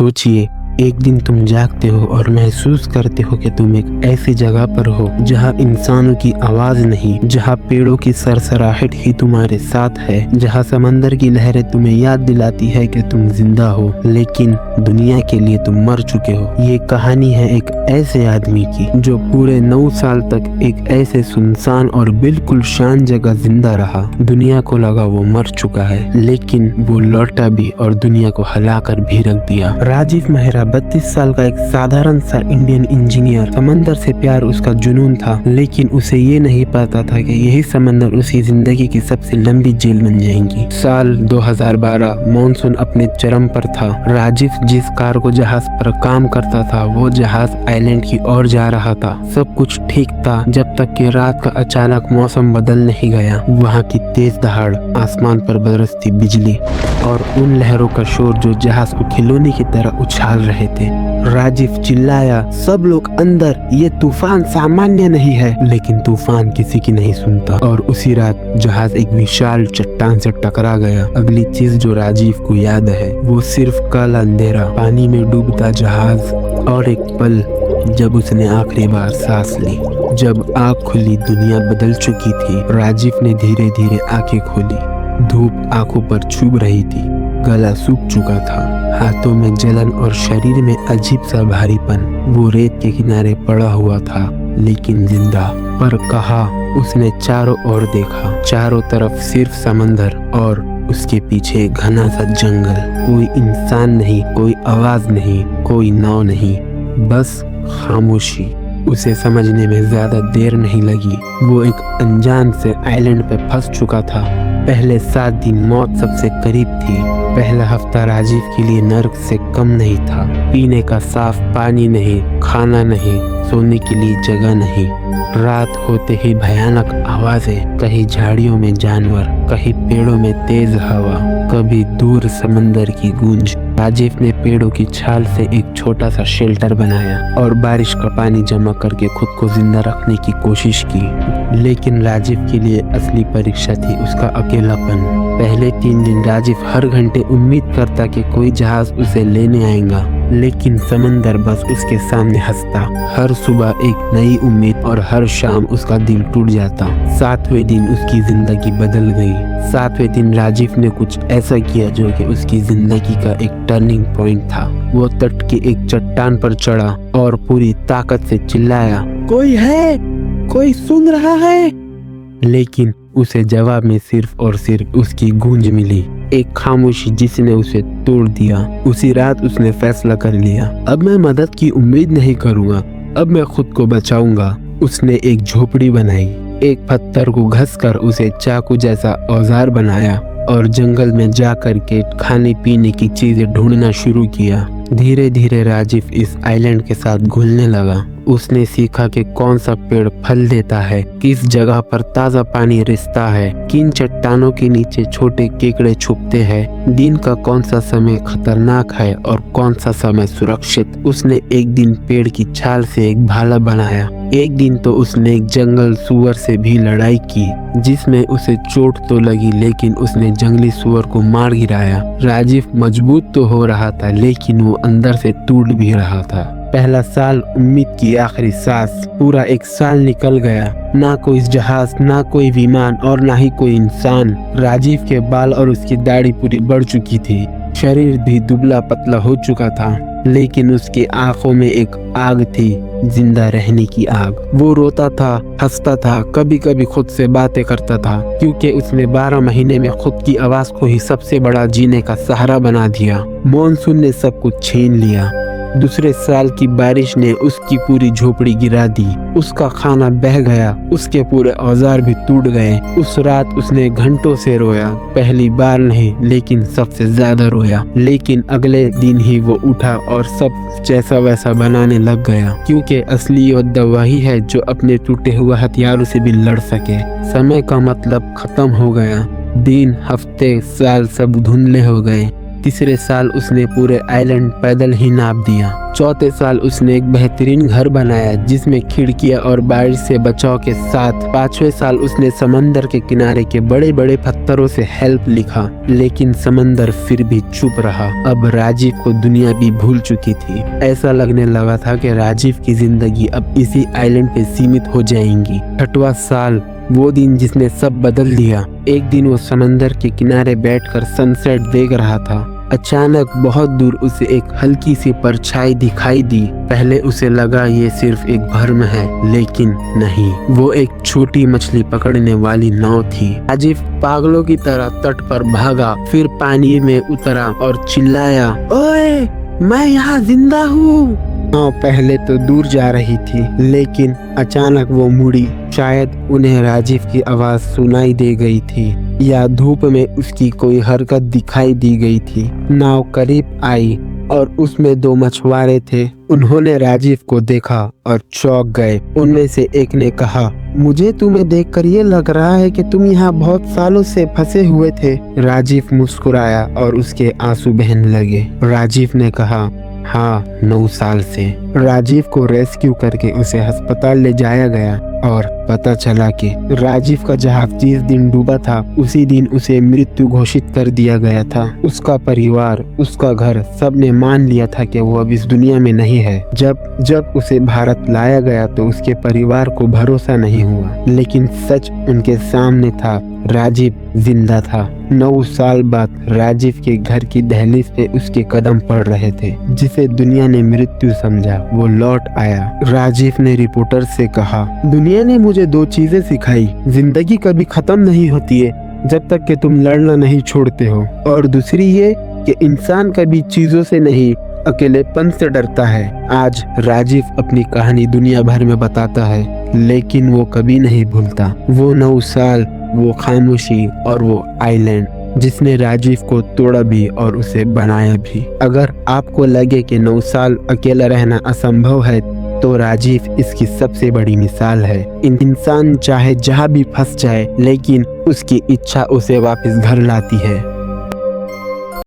सोचिए, एक दिन तुम जागते हो और महसूस करते हो कि तुम एक ऐसी जगह पर हो जहाँ इंसानों की आवाज नहीं, जहाँ पेड़ों की सरसराहट ही तुम्हारे साथ है, जहाँ समंदर की लहरें तुम्हें याद दिलाती है कि तुम जिंदा हो, लेकिन दुनिया के लिए तुम मर चुके हो। ये कहानी है एक ऐसे आदमी की जो पूरे 9 साल तक एक ऐसे सुनसान और बिल्कुल शांत जगह जिंदा रहा। दुनिया को लगा वो मर चुका है, लेकिन वो लौटा भी और दुनिया को हिलाकर भी रख दिया। राजीव मेहरा 32 साल का एक साधारण सा इंडियन इंजीनियर। समंदर से प्यार उसका जुनून था, लेकिन उसे ये नहीं पता था कि यही समंदर उसकी जिंदगी की सबसे लंबी जेल बन जाएंगी। साल 2012 मॉनसून अपने चरम पर था। राजीव जिस कार्गो जहाज पर काम करता था वो जहाज आइलैंड की ओर जा रहा था। सब कुछ ठीक था जब तक कि रात का अचानक मौसम बदल नहीं गया। वहाँ की तेज दहाड़, आसमान पर बरसती बिजली और उन लहरों का शोर जो जहाज को खिलौने की तरह उछाल रहे थे। राजीव चिल्लाया, सब लोग अंदर, ये तूफान सामान्य नहीं है। लेकिन तूफान किसी की नहीं सुनता और उसी रात जहाज एक विशाल चट्टान से टकरा गया। अगली चीज जो राजीव को याद है वो सिर्फ काला अंधेरा, पानी में डूबता जहाज और एक पल जब उसने आखिरी बार सांस ली। जब आँख खुली दुनिया बदल चुकी थी। राजीव ने धीरे धीरे आंखें खोली। धूप आंखों पर चुभ रही थी, गला सूख चुका था, हाथों में जलन और शरीर में अजीब सा भारीपन। वो रेत के किनारे पड़ा हुआ था, लेकिन जिंदा। पर कहा उसने चारों ओर देखा, चारों तरफ सिर्फ समंदर और उसके पीछे घना सा जंगल। कोई इंसान नहीं, कोई आवाज नहीं, कोई नाव नहीं, बस खामोशी। उसे समझने में ज्यादा देर नहीं लगी। वो एक अनजान से आइलैंड पे फंस चुका था। पहले 7 दिन मौत सबसे करीब थी। पहला हफ्ता राजीव के लिए नर्क से कम नहीं था। पीने का साफ पानी नहीं, खाना नहीं, सोने के लिए जगह नहीं। रात होते ही भयानक आवाजें, कहीं झाड़ियों में जानवर, कहीं पेड़ों में तेज हवा, कभी दूर समंदर की गूंज। राजीव ने पेड़ों की छाल से एक छोटा सा शेल्टर बनाया और बारिश का पानी जमा करके खुद को जिंदा रखने की कोशिश की। लेकिन राजीव के लिए असली परीक्षा थी उसका अकेलापन। पहले 3 दिन राजीव हर घंटे उम्मीद करता कि कोई जहाज उसे लेने आएगा, लेकिन समंदर बस उसके सामने हंसता। हर सुबह एक नई उम्मीद और हर शाम उसका दिल टूट जाता। 7वें दिन उसकी जिंदगी बदल गई। 7वें दिन राजीव ने कुछ ऐसा किया जो कि उसकी जिंदगी का एक टर्निंग पॉइंट था। वो तट के एक चट्टान पर चढ़ा और पूरी ताकत से चिल्लाया, कोई है? कोई सुन रहा है? लेकिन उसे जवाब में सिर्फ और सिर्फ उसकी गूंज मिली, एक खामोशी जिसने उसे तोड़ दिया। उसी रात उसने फैसला कर लिया, अब मैं मदद की उम्मीद नहीं करूंगा, अब मैं खुद को बचाऊंगा। उसने एक झोपड़ी बनाई, एक पत्थर को घसकर उसे चाकू जैसा औजार बनाया और जंगल में जाकर के खाने पीने की चीजें ढूंढना शुरू किया। धीरे धीरे राजीव इस आइलैंड के साथ घुलने लगा। उसने सीखा कि कौन सा पेड़ फल देता है, किस जगह पर ताजा पानी रिसता है, किन चट्टानों के नीचे छोटे केकड़े छुपते हैं, दिन का कौन सा समय खतरनाक है और कौन सा समय सुरक्षित। उसने एक दिन पेड़ की छाल से एक भाला बनाया। एक दिन तो उसने एक जंगल सुअर से भी लड़ाई की, जिसमें उसे चोट तो लगी, लेकिन उसने जंगली सुअर को मार गिराया। राजीव मजबूत तो हो रहा था, लेकिन वो अंदर से टूट भी रहा था। पहला साल उम्मीद की आखिरी सांस। पूरा 1 साल निकल गया, ना कोई जहाज, ना कोई विमान और ना ही कोई इंसान। राजीव के बाल और उसकी दाढ़ी पूरी बढ़ चुकी थी, शरीर भी दुबला पतला हो चुका था, लेकिन उसकी आंखों में एक आग थी, जिंदा रहने की आग। वो रोता था, हंसता था, कभी कभी खुद से बातें करता था, क्योंकि उसने 12 महीने में खुद की आवाज को ही सबसे बड़ा जीने का सहारा बना दिया। मॉनसून ने सब कुछ छीन लिया। दूसरे साल की बारिश ने उसकी पूरी झोपड़ी गिरा दी। उसका खाना बह गया, उसके पूरे औजार भी टूट गए। उस रात उसने घंटों से रोया, पहली बार नहीं लेकिन सबसे ज्यादा रोया। लेकिन अगले दिन ही वो उठा और सब जैसा वैसा बनाने लग गया, क्योंकि असली योद्धा वही है जो अपने टूटे हुए हथियारों से भी लड़ सके। समय का मतलब खत्म हो गया। दिन, हफ्ते, साल सब धुंधले हो गए। तीसरे साल उसने पूरे आइलैंड पैदल ही नाप दिया। चौथे साल उसने एक बेहतरीन घर बनाया जिसमें खिड़कियां और बारिश से बचाव के साथ। पांचवें साल उसने समंदर के किनारे के बड़े बड़े पत्थरों से हेल्प लिखा, लेकिन समंदर फिर भी चुप रहा। अब राजीव को दुनिया भी भूल चुकी थी। ऐसा लगने लगा था कि राजीव की जिंदगी अब इसी आइलैंड पे सीमित हो जाएंगी। छठवां साल, वो दिन जिसने सब बदल दिया। एक दिन वो समंदर के किनारे बैठकर सनसेट देख रहा था। अचानक बहुत दूर उसे एक हल्की सी परछाई दिखाई दी। पहले उसे लगा ये सिर्फ एक भ्रम है, लेकिन नहीं, वो एक छोटी मछली पकड़ने वाली नाव थी। राजीव पागलों की तरह तट पर भागा, फिर पानी में उतरा और चिल्लाया, ओए, मैं यहाँ जिंदा हूँ। नाव पहले तो दूर जा रही थी, लेकिन अचानक वो मुड़ी। शायद उन्हें राजीव की आवाज सुनाई दे गई थी या धूप में उसकी कोई हरकत दिखाई दी गई थी। नाव करीब आई और उसमें दो मछुआरे थे। उन्होंने राजीव को देखा और चौंक गए। उनमें से एक ने कहा, मुझे तुम्हें देखकर ये लग रहा है कि तुम यहाँ बहुत सालों से फंसे हुए थे। राजीव मुस्कुराया और उसके आंसू बहने लगे। राजीव ने कहा, हाँ, 9 साल से। राजीव को रेस्क्यू करके उसे अस्पताल ले जाया गया और पता चला कि राजीव का जहाज जिस दिन डूबा था उसी दिन उसे मृत्यु घोषित कर दिया गया था। उसका परिवार, उसका घर, सब ने मान लिया था कि वो अब इस दुनिया में नहीं है। जब उसे भारत लाया गया तो उसके परिवार को भरोसा नहीं हुआ, लेकिन सच उनके सामने था, राजीव जिंदा था। 9 साल बाद राजीव के घर की दहलीज पे उसके कदम पड़ रहे थे। जिसे दुनिया ने मृत्यु समझा वो लौट आया। राजीव ने रिपोर्टर से कहा, दुनिया ने मुझे 2 चीजें सिखाई। जिंदगी कभी खत्म नहीं होती है जब तक कि तुम लड़ना नहीं छोड़ते हो, और दूसरी ये कि इंसान कभी चीजों से नहीं, अकेलेपन से डरता है। आज राजीव अपनी कहानी दुनिया भर में बताता है, लेकिन वो कभी नहीं भूलता वो 9 साल, वो खामोशी और वो आइलैंड जिसने राजीव को तोड़ा भी और उसे बनाया भी। अगर आपको लगे कि 9 साल अकेला रहना असंभव है, तो राजीव इसकी सबसे बड़ी मिसाल है। इंसान चाहे जहाँ भी फंस जाए, लेकिन उसकी इच्छा उसे वापस घर लाती है।